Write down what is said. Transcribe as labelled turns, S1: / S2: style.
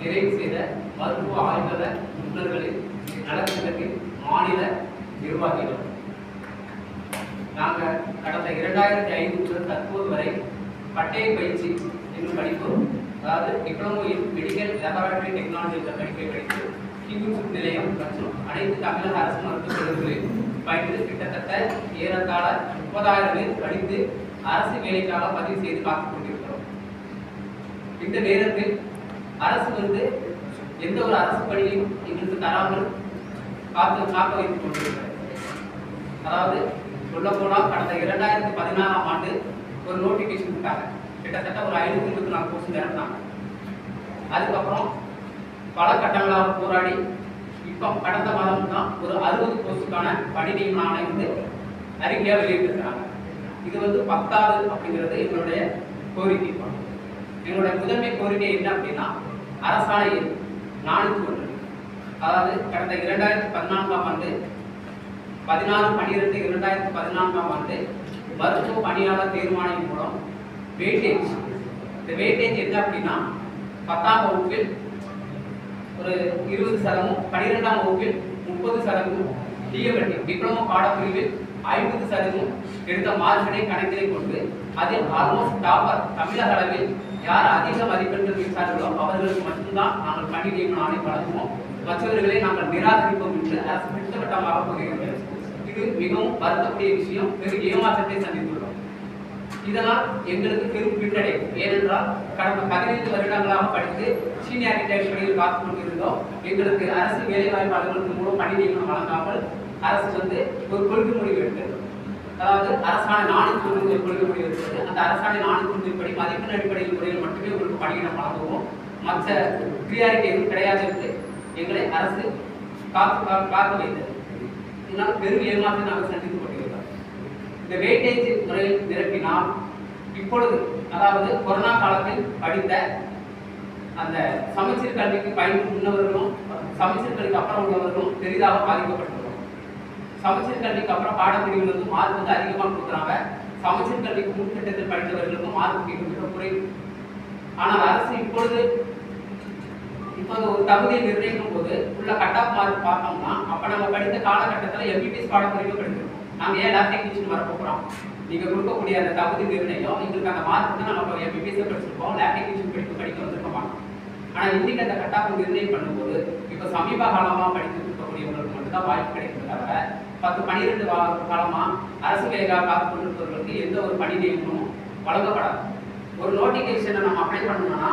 S1: நிறைவு செய்த மருத்துவ ஆய்வக நிபுணர்களின் நலத்திட்டத்தின் மாநில நிர்வாகிகள். நாங்கள் கடந்த 2005 முதல் தற்போது வரை பட்டய பயிற்சி என்னும் படிப்பு, அதாவது diploma in medical laboratory technology என்ற படிப்பை படித்து கிங்ஸ்வுட் நிலையம் மற்றும் அனைத்து தமிழக அரசு மருத்துவக் கல்லூரிகளில் பயின்று கிட்டத்தட்ட ஏறத்தாழ 30,000 பேர் படித்து அரசு வேலைக்காக பதிவு செய்து காத்துக் கொண்டிருக்கிறோம். இந்த நேரத்தில் அரசு எந்த ஒரு அரசு பணியும் எங்களுக்கு தராமல் காக்க வைத்துக் கொண்டிருக்கிறது. அதாவது சொல்ல போனால் கடந்த 2016ஆம் ஆண்டு ஒரு நோட்டிபிகேஷன் விட்டாங்க. கிட்டத்தட்ட ஒரு 524 போஸ்ட் நிரப்பினாங்க. அதுக்கப்புறம் பல கட்டங்களாக போராடி இப்போ கடந்த மாதம் தான் ஒரு 60 போஸ்டுக்கான பணி நியமன ஆணையம் அறிக்கையாக வெளியிட்டிருக்கிறாங்க. இது 10வது அப்படிங்கிறது எங்களுடைய கோரிக்கை. எங்களுடைய முதன்மை கோரிக்கை என்ன அப்படின்னா, அரசாணை எண் 401, அதாவது கடந்த 2014ஆம் ஆண்டு 16/12/2014ஆம் ஆண்டு மருத்துவ பணியாளர் தேர்வாணையம் மூலம் வெயிட்டேஜ், இந்த வெயிட்டேஜ் என்ன அப்படின்னா 10ஆம் வகுப்பில் ஒரு 20%, 12ஆம் வகுப்பில் 30%, டிஎம்எல்டி டிப்ளமோ பாடப்பிரிவில் 50% எடுத்த மார்க்கினை கணக்கிலே கொண்டு அதில் ஆல்மோஸ்ட் டாப்பர் தமிழக அளவில் யார் அதிக மதிப்பெண்கள் பெற்றார்களோ அவர்களுக்கு மட்டும்தான் நாங்கள் பணி நியமன ஆணை வழங்குவோம். மற்றவர்களை நாங்கள் நிராகரிப்போம் என்று அரசு திட்டவட்டமாக கூறுகிறது. இது மிகவும் வருத்தக்கூடிய விஷயம். பெரும் ஏமாற்றத்தை சந்தித்துள்ளோம். இதனால் எங்களுக்கு பெரும் பின்னடை. ஏனென்றால் கடந்த 15 வருடங்களாக படித்து சீனியாரிட்டி அடிப்படையில் காத்துக் கொண்டிருந்தோம். எங்களுக்கு அரசு வேலைவாய்ப்பு அலுவலகத்தின் மூலம் பணி நியமனம் வழங்காமல் அரசு ஒரு கொள்கை முடிவு எடுத்தது. அதாவது அரசாணை 401 ஒரு கொள்கை முடிவு எடுத்தது. அந்த அரசாணை 401 படி மதிப்பெண் அடிப்படையில் முறையில் மட்டுமே உங்களுக்கு பணியிடம் வழங்குவோம், மற்ற ப்ரியாரிட்டி எதுவும் கிடையாது என்று எங்களை அரசு காக்க வைத்தது. இதனால் பெரும் ஏமாற்றத்தை நாங்கள் சந்தித்துக் கொண்டிருக்கிறோம். இந்த வெயிட்டேஜ் முறையில் நிரப்பினால் இப்பொழுது, அதாவது கொரோனா காலத்தில் படித்த அந்த சமச்சீர் கல்விக்கு பயின்று முன்னவர்களும் சமச்சீர் கல்விக்கு அப்புறம் உள்ளவர்களும் பெரிதாக பாதிக்கப்பட்டுள்ளோம். சமச்சீர் கல்விக்கு அப்புறம் பாடப்பிரிவுகளுக்கு மார்க் அதிகமாக கொடுக்குறாங்க. சமச்சீர் கல்விக்கு முன்திட்டத்தில் படித்தவர்களுக்கும் மார்க் மிக குறைவு. ஆனால் அரசு இப்பொழுது ஒரு தகுதியை நிர்ணயிக்கும் போது உள்ள கட் ஆஃப் மார்க் பார்த்தோம்னா, அப்போ நம்ம படித்த காலகட்டத்தில் எம்பிபிஎஸ் பாடப்பிரிவு படிக்கிறோம். நாங்கள் ஏன் லேப் டெக்னீஷியன் வர போகிறோம்? நீங்கள் கொடுக்கக்கூடிய அந்த தகுதி நிர்ணயம் எங்களுக்கு அந்த மார்க் தான் நம்ம எம்பிபிஎஸ் படிச்சிருப்போம், லேப் டெக்னீஷியன் படிக்க வந்திருக்கோம். ஆனால் இன்னைக்கு அந்த கட் ஆஃப் நிர்ணயம் பண்ணும்போது இப்போ சமீப காலமாக படித்து இருக்கக்கூடியவங்களுக்கு மட்டும்தான் வாய்ப்பு கிடைக்கிறது. தவிர 10-12 காலமாக அரசு வேலைக்காக காத்துக் கொண்டிருப்பவர்களுக்கு எந்த ஒரு பணி நியமனமும் வழங்கப்படாது. ஒரு நோட்டிஃபிகேஷனை நம்ம அப்ளை பண்ணணும்னா